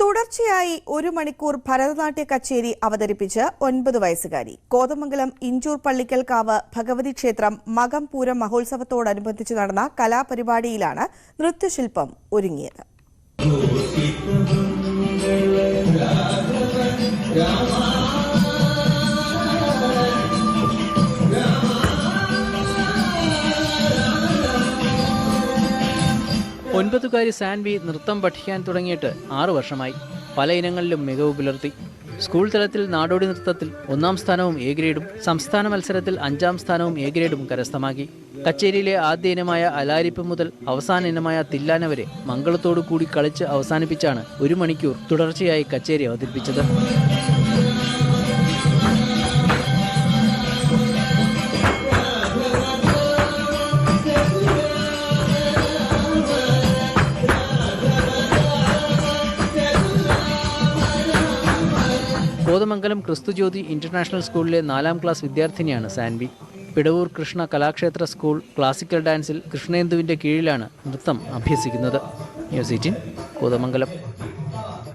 തുടർച്ചയായി 1 മണിക്കൂർ ഭരതനാട്യ കച്ചേരി അവതരിപ്പിച്ച് 9 വയസ്സുകാരി. കോതമംഗലം ഇഞ്ചൂർ പള്ളിക്കൽക്കാവ് ഭഗവതി ക്ഷേത്രം മകം പൂരം മഹോത്സവത്തോടനുബന്ധിച്ച് നടന്ന കലാപരിപാടിയിലാണ് നൃത്യശില്പം ഒരുങ്ങിയത്. ഒൻപതുകാരി സാൻവി നൃത്തം പഠിക്കാൻ തുടങ്ങിയിട്ട് 6 വർഷമായി. പല ഇനങ്ങളിലും മികവ് പുലർത്തി. സ്കൂൾ തലത്തിൽ നാടോടി നൃത്തത്തിൽ 1-ാം സ്ഥാനവും എ ഗ്രേഡും, സംസ്ഥാന മത്സരത്തിൽ 5-ാം സ്ഥാനവും എ ഗ്രേഡും കരസ്ഥമാക്കി. കച്ചേരിയിലെ ആദ്യ ഇനമായ അലാരിപ്പ് മുതൽ അവസാന ഇനമായ തില്ലാന വരെ മംഗളത്തോടു കൂടി കളിച്ച് അവസാനിപ്പിച്ചാണ് 1 മണിക്കൂർ തുടർച്ചയായി കച്ചേരി അവതരിപ്പിച്ചത്. കോതമംഗലം ക്രിസ്തുജ്യോതി ഇന്റർനാഷണൽ സ്കൂളിലെ 4-ാം ക്ലാസ് വിദ്യാർത്ഥിനിയാണ് സാൻവി. പിടവൂർ കൃഷ്ണ കലാക്ഷേത്ര സ്കൂൾ ക്ലാസിക്കൽ ഡാൻസിൽ കൃഷ്ണേന്ദുവിന്റെ കീഴിലാണ് നൃത്തം അഭ്യസിക്കുന്നത്. ന്യൂസ് 18 കോതമംഗലം.